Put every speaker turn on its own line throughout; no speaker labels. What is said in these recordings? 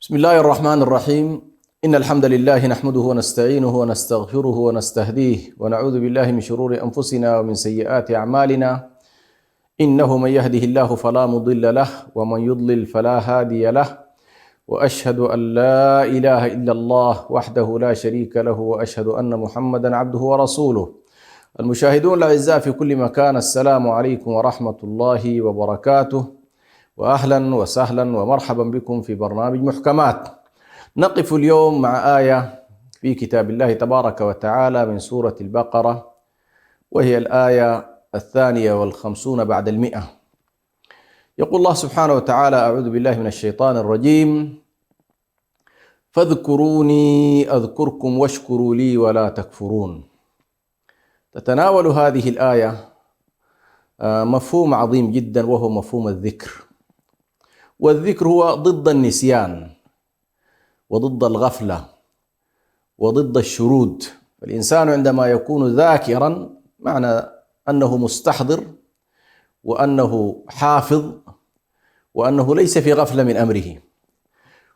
بسم الله الرحمن الرحيم. إن الحمد لله نحمده ونستعينه ونستغفره ونستهديه ونعوذ بالله من شرور أنفسنا ومن سيئات أعمالنا. إنه من يهده الله فلا مضل له ومن يضلل فلا هادي له، وأشهد أن لا إله إلا الله وحده لا شريك له، وأشهد أن محمدا عبده ورسوله. المشاهدون الأعزاء في كل مكان، السلام عليكم ورحمة الله وبركاته، وأهلا وسهلا ومرحبا بكم في برنامج محكمات. نقف اليوم مع آية في كتاب الله تبارك وتعالى من سورة البقرة، وهي الآية 52 بعد 100. يقول الله سبحانه وتعالى: أعوذ بالله من الشيطان الرجيم: فاذكروني أذكركم واشكروا لي ولا تكفرون. تتناول هذه الآية مفهوم عظيم جدا، وهو مفهوم الذكر. والذكر هو ضد النسيان وضد الغفلة وضد الشرود. الإنسان عندما يكون ذاكرا معنى أنه مستحضر، وأنه حافظ، وأنه ليس في غفلة من أمره.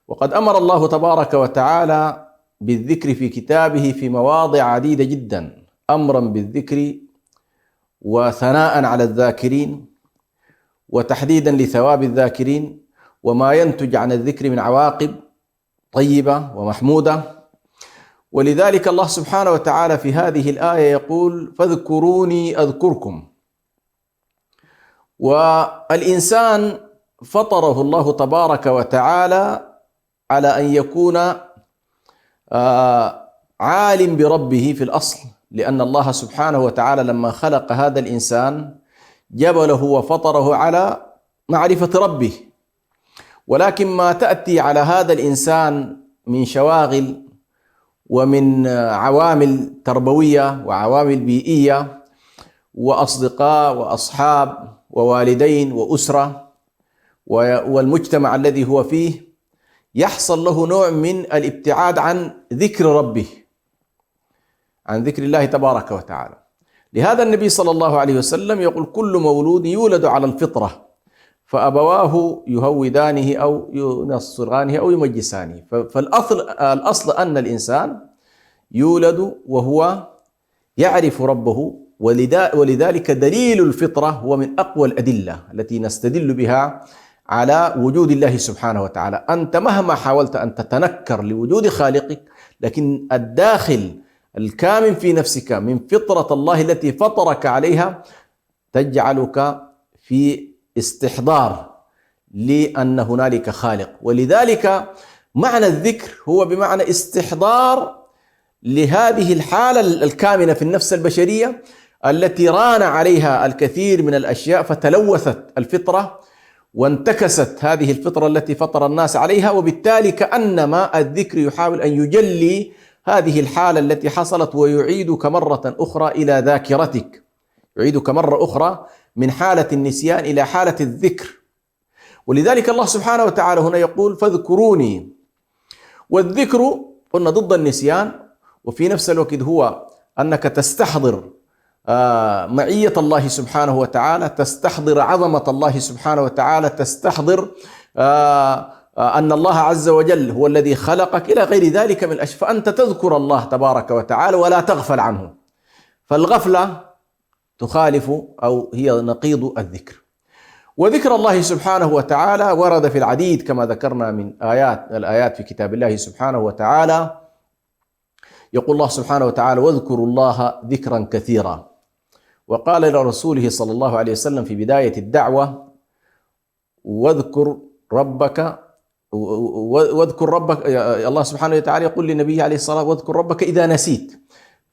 وقد أمر الله تبارك وتعالى بالذكر في كتابه في مواضع عديدة جدا، أمرا بالذكر وثناء على الذاكرين وتحديدا لثواب الذاكرين وما ينتج عن الذكر من عواقب طيبة ومحمودة. ولذلك الله سبحانه وتعالى في هذه الآية يقول: فاذكروني أذكركم. والإنسان فطره الله تبارك وتعالى على أن يكون عالم بربه في الأصل، لأن الله سبحانه وتعالى لما خلق هذا الإنسان جبله وفطره على معرفة ربه. ولكن ما تأتي على هذا الإنسان من شواغل ومن عوامل تربوية وعوامل بيئية وأصدقاء وأصحاب ووالدين وأسرة والمجتمع الذي هو فيه، يحصل له نوع من الابتعاد عن ذكر ربه، عن ذكر الله تبارك وتعالى. لهذا النبي صلى الله عليه وسلم يقول: كل مولود يولد على الفطرة فأبواه يهودانه أو ينصرانه أو يمجسانه. فالأصل أن الإنسان يولد وهو يعرف ربه، ولذلك دليل الفطرة هو من أقوى الأدلة التي نستدل بها على وجود الله سبحانه وتعالى. أنت مهما حاولت أن تتنكر لوجود خالقك، لكن الداخل الكامن في نفسك من فطرة الله التي فطرك عليها تجعلك في استحضار لأن هنالك خالق. ولذلك معنى الذكر هو بمعنى استحضار لهذه الحالة الكامنة في النفس البشرية التي ران عليها الكثير من الأشياء فتلوثت الفطرة وانتكست هذه الفطرة التي فطر الناس عليها. وبالتالي كأنما الذكر يحاول أن يجلي هذه الحالة التي حصلت ويعيدك مرة أخرى إلى ذاكرتك، يعيدك مرة أخرى من حالة النسيان إلى حالة الذكر. ولذلك الله سبحانه وتعالى هنا يقول: فاذكروني. والذكر قلنا ضد النسيان، وفي نفس الوقت هو أنك تستحضر معية الله سبحانه وتعالى، تستحضر عظمة الله سبحانه وتعالى، تستحضر أن الله عز وجل هو الذي خلقك إلى غير ذلك من الأشياء، فأنت تذكر الله تبارك وتعالى ولا تغفل عنه. فالغفلة تخالف أو هي نقيض الذكر. وذكر الله سبحانه وتعالى ورد في العديد كما ذكرنا من الآيات في كتاب الله سبحانه وتعالى. يقول الله سبحانه وتعالى: واذكروا الله ذكرا كثيرا. وقال لرسوله صلى الله عليه وسلم في بداية الدعوة: واذكر ربك. الله سبحانه وتعالى يقول لنبيه عليه الصلاة: واذكر ربك إذا نسيت.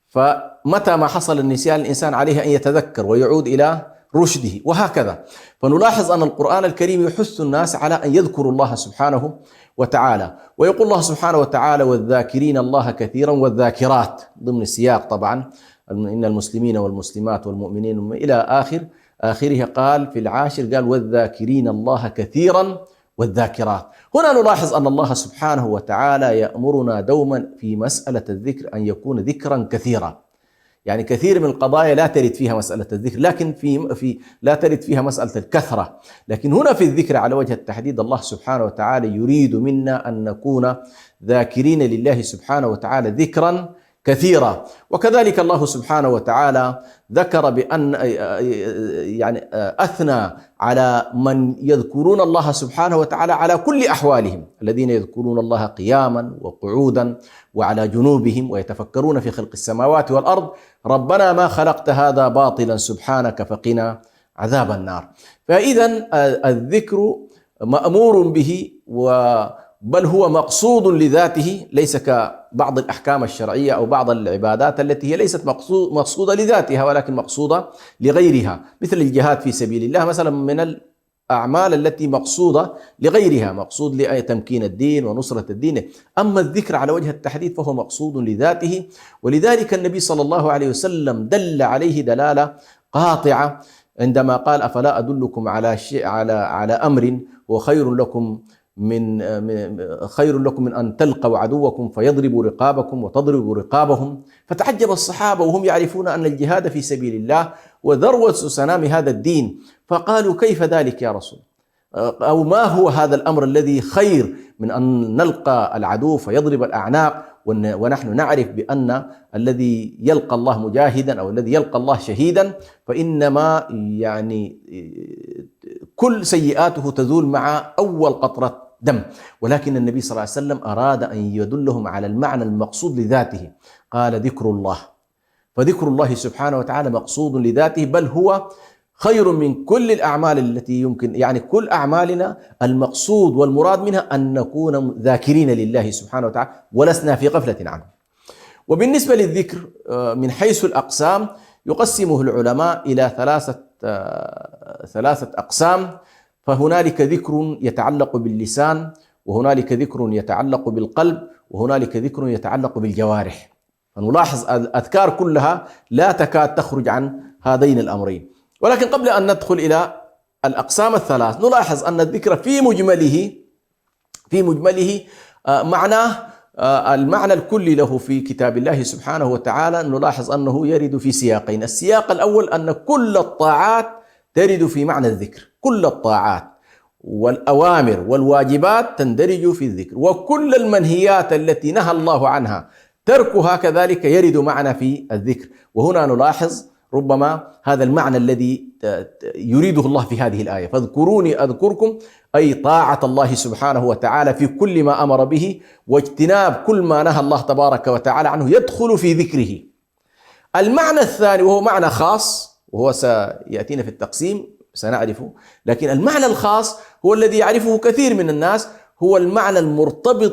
فمتى ما حصل النسيان الإنسان عليه أن يتذكر ويعود إلى رشده، وهكذا. فنلاحظ أن القرآن الكريم يحث الناس على أن يذكروا الله سبحانه وتعالى. ويقول الله سبحانه وتعالى: والذاكرين الله كثيرا والذاكرات، ضمن السياق طبعا، إن المسلمين والمسلمات والمؤمنين إلى آخره. قال في العاشر قال: والذاكرين الله كثيرا والذاكرات. هنا نلاحظ أن الله سبحانه وتعالى يأمرنا دوما في مسألة الذكر أن يكون ذكرا كثيرا، يعني كثير من القضايا لا ترد فيها مسألة الذكر، لكن في لا ترد فيها مسألة الكثرة. لكن هنا في الذكر على وجه التحديد الله سبحانه وتعالى يريد منا أن نكون ذاكرين لله سبحانه وتعالى ذكرا كثيرا. وكذلك الله سبحانه وتعالى ذكر بأن يعني أثنى على من يذكرون الله سبحانه وتعالى على كل أحوالهم، الذين يذكرون الله قياما وقعودا وعلى جنوبهم ويتفكرون في خلق السماوات والأرض ربنا ما خلقت هذا باطلا سبحانك فقنا عذاب النار. فإذا الذكر مأمور به، بل هو مقصود لذاته، ليس كبعض الأحكام الشرعية أو بعض العبادات التي هي ليست مقصودة لذاتها ولكن مقصودة لغيرها، مثل الجهاد في سبيل الله مثلا من الأعمال التي مقصودة لغيرها، مقصود لتمكين الدين ونصرة الدين. أما الذكر على وجه التحديد فهو مقصود لذاته، ولذلك النبي صلى الله عليه وسلم دل عليه دلالة قاطعة عندما قال أفلا أدلكم على أمر وخير لكم من أن تلقوا عدوكم فيضربوا رقابكم وتضربوا رقابهم. فتعجب الصحابة وهم يعرفون أن الجهاد في سبيل الله وذروة سنام هذا الدين، فقالوا كيف ذلك يا رسول، أو ما هو هذا الأمر الذي خير من أن نلقى العدو فيضرب الأعناق ونحن نعرف بأن الذي يلقى الله مجاهدا أو الذي يلقى الله شهيدا فإنما يعني كل سيئاته تزول مع أول قطرة دم. ولكن النبي صلى الله عليه وسلم أراد أن يدلهم على المعنى المقصود لذاته، قال ذكر الله. فذكر الله سبحانه وتعالى مقصود لذاته، بل هو خير من كل الأعمال التي يمكن، يعني كل أعمالنا المقصود والمراد منها أن نكون ذاكرين لله سبحانه وتعالى ولسنا في غفلة عنه. وبالنسبة للذكر من حيث الأقسام يقسمه العلماء إلى ثلاثة أقسام. فهنالك ذكر يتعلق باللسان، وهنالك ذكر يتعلق بالقلب، وهنالك ذكر يتعلق بالجوارح. فنلاحظ الأذكار كلها لا تكاد تخرج عن هذين الأمرين. ولكن قبل أن ندخل إلى الأقسام الثلاث نلاحظ أن الذكر في مجمله معناه المعنى الكلي له في كتاب الله سبحانه وتعالى نلاحظ أنه يرد في سياقين. السياق الأول أن كل الطاعات ترد في معنى الذكر، كل الطاعات والأوامر والواجبات تندرج في الذكر، وكل المنهيات التي نهى الله عنها تركها كذلك يرد معنا في الذكر. وهنا نلاحظ ربما هذا المعنى الذي يريده الله في هذه الآية، فاذكروني أذكركم، أي طاعة الله سبحانه وتعالى في كل ما أمر به، واجتناب كل ما نهى الله تبارك وتعالى عنه يدخل في ذكره. المعنى الثاني وهو معنى خاص، وهو سيأتينا في التقسيم سنعرفه، لكن المعنى الخاص هو الذي يعرفه كثير من الناس، هو المعنى المرتبط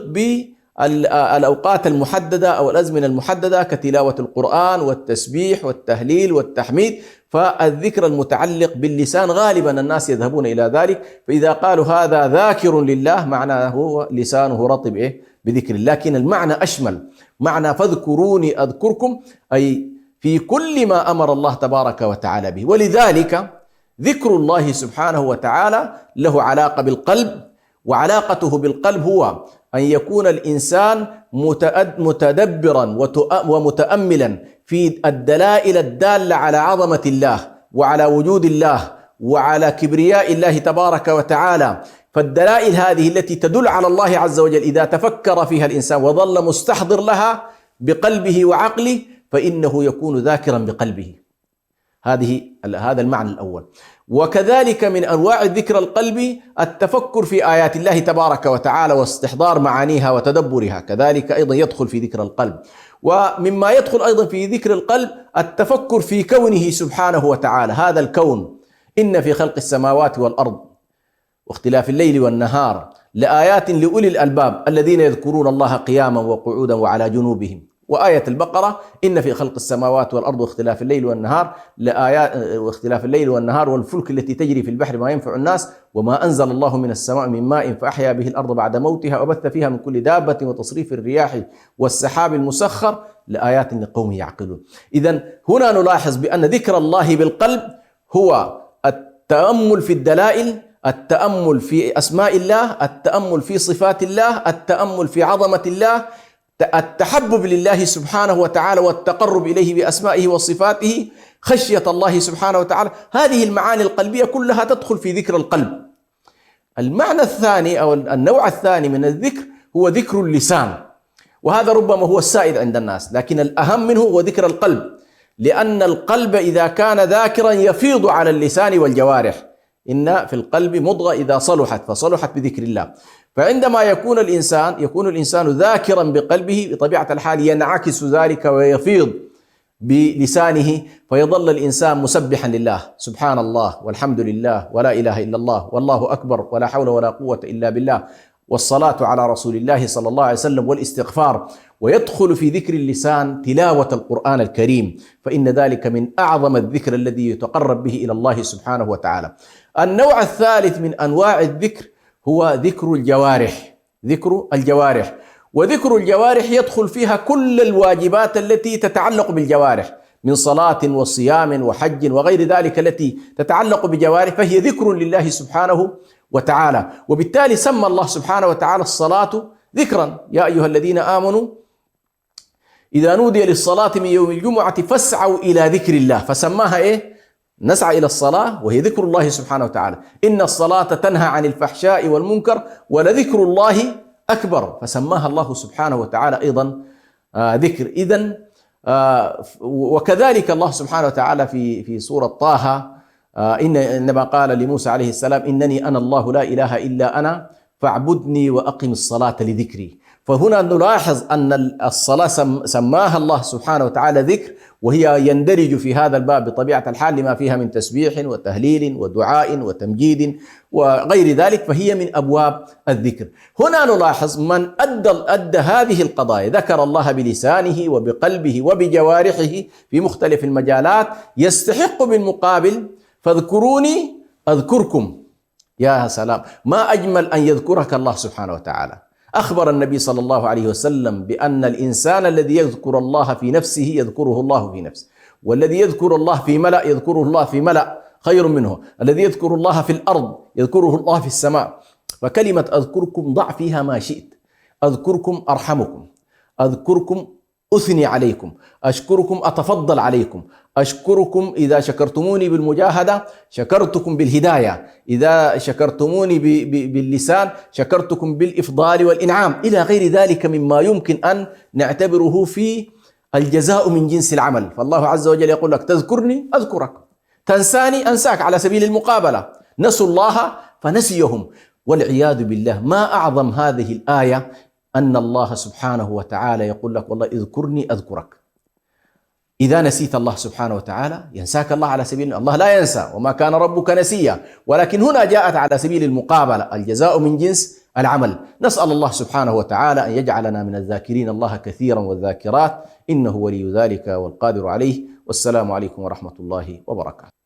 بالأوقات المحددة أو الأزمنة المحددة كتلاوة القرآن والتسبيح والتهليل والتحميد. فالذكر المتعلق باللسان غالبا الناس يذهبون إلى ذلك، فإذا قالوا هذا ذاكر لله معناه هو لسانه رطب بذكر الله. لكن المعنى أشمل، معنى فاذكروني أذكركم أي في كل ما أمر الله تبارك وتعالى به. ولذلك ذكر الله سبحانه وتعالى له علاقة بالقلب، وعلاقته بالقلب هو أن يكون الإنسان متدبرا ومتأملا في الدلائل الدالة على عظمة الله وعلى وجود الله وعلى كبرياء الله تبارك وتعالى. فالدلائل هذه التي تدل على الله عز وجل إذا تفكر فيها الإنسان وظل مستحضر لها بقلبه وعقله فإنه يكون ذاكرا بقلبه. هذا المعنى الأول. وكذلك من أنواع الذكر القلبي التفكر في آيات الله تبارك وتعالى واستحضار معانيها وتدبرها، كذلك أيضا يدخل في ذكر القلب. ومما يدخل أيضا في ذكر القلب التفكر في كونه سبحانه وتعالى، هذا الكون إن في خلق السماوات والأرض واختلاف الليل والنهار لآيات لأولي الألباب الذين يذكرون الله قياما وقعودا وعلى جنوبهم. وآية البقرة إن في خلق السماوات والأرض واختلاف الليل والنهار لآيات واختلاف الليل والنهار والفلك التي تجري في البحر ما ينفع الناس وما أنزل الله من السماء من ماء فأحيا به الأرض بعد موتها وبث فيها من كل دابة وتصريف الرياح والسحاب المسخر لآيات لقوم يعقلون. إذن هنا نلاحظ بأن ذكر الله بالقلب هو التأمل في الدلائل، التأمل في أسماء الله، التأمل في صفات الله، التأمل في عظمة الله، التحبب لله سبحانه وتعالى والتقرب إليه بأسمائه وصفاته، خشية الله سبحانه وتعالى، هذه المعاني القلبية كلها تدخل في ذكر القلب. المعنى الثاني أو النوع الثاني من الذكر هو ذكر اللسان، وهذا ربما هو السائد عند الناس، لكن الأهم منه هو ذكر القلب، لأن القلب إذا كان ذاكرا يفيض على اللسان والجوارح. إن في القلب مضغة إذا صلحت فصلحت بذكر الله. فعندما يكون الإنسان ذاكرا بقلبه، بطبيعة الحال ينعكس ذلك ويفيض بلسانه، فيظل الإنسان مسبحا لله، سبحان الله والحمد لله ولا إله إلا الله والله أكبر ولا حول ولا قوة إلا بالله، والصلاة على رسول الله صلى الله عليه وسلم، والاستغفار. ويدخل في ذكر اللسان تلاوة القرآن الكريم، فإن ذلك من أعظم الذكر الذي يتقرب به إلى الله سبحانه وتعالى. النوع الثالث من أنواع الذكر هو ذكر الجوارح. وذكر الجوارح يدخل فيها كل الواجبات التي تتعلق بالجوارح من صلاة وصيام وحج وغير ذلك التي تتعلق بجوارح، فهي ذكر لله سبحانه وتعالى. وبالتالي سمى الله سبحانه وتعالى الصلاة ذكرا: يا أيها الذين آمنوا إذا نودي للصلاة من يوم الجمعة فاسعوا إلى ذكر الله، فسماها نسعى إلى الصلاة وهي ذكر الله سبحانه وتعالى. إن الصلاة تنهى عن الفحشاء والمنكر ولذكر الله أكبر، فسماها الله سبحانه وتعالى أيضا ذكر. إذن وكذلك الله سبحانه وتعالى في سورة طه إنما قال لموسى عليه السلام: إنني أنا الله لا إله إلا أنا فاعبدني وأقم الصلاة لذكري. فهنا نلاحظ أن الصلاة سماها الله سبحانه وتعالى ذكر، وهي يندرج في هذا الباب بطبيعة الحال لما فيها من تسبيح وتهليل ودعاء وتمجيد وغير ذلك، فهي من أبواب الذكر. هنا نلاحظ من أدى هذه القضايا، ذكر الله بلسانه وبقلبه وبجوارحه في مختلف المجالات، يستحق بالمقابل فاذكروني أذكركم. يا سلام، ما أجمل أن يذكرك الله سبحانه وتعالى. أخبر النبي صلى الله عليه وسلم بأن الإنسان الذي يذكر الله في نفسه يذكره الله في نفسه، والذي يذكر الله في ملأ يذكره الله في ملأ خير منه، الذي يذكر الله في الأرض يذكره الله في السماء. فكلمة أذكركم ضع فيها ما شئت: أذكركم أرحمكم، أذكركم أثني عليكم، أشكركم أتفضل عليكم، أشكركم إذا شكرتموني بالمجاهدة شكرتكم بالهداية، إذا شكرتموني باللسان شكرتكم بالإفضال والإنعام، إلى غير ذلك مما يمكن أن نعتبره في الجزاء من جنس العمل. فالله عز وجل يقول لك: تذكرني أذكرك، تنساني أنساك، على سبيل المقابلة. نسوا الله فنسيهم، والعياذ بالله. ما أعظم هذه الآية أن الله سبحانه وتعالى يقول لك: والله اذكرني أذكرك. إذا نسيت الله سبحانه وتعالى ينساك الله، على سبيل الله لا ينسى، وما كان ربك نسيا، ولكن هنا جاءت على سبيل المقابلة، الجزاء من جنس العمل. نسأل الله سبحانه وتعالى أن يجعلنا من الذاكرين الله كثيرا والذاكرات، إنه ولي ذلك والقادر عليه. والسلام عليكم ورحمة الله وبركاته.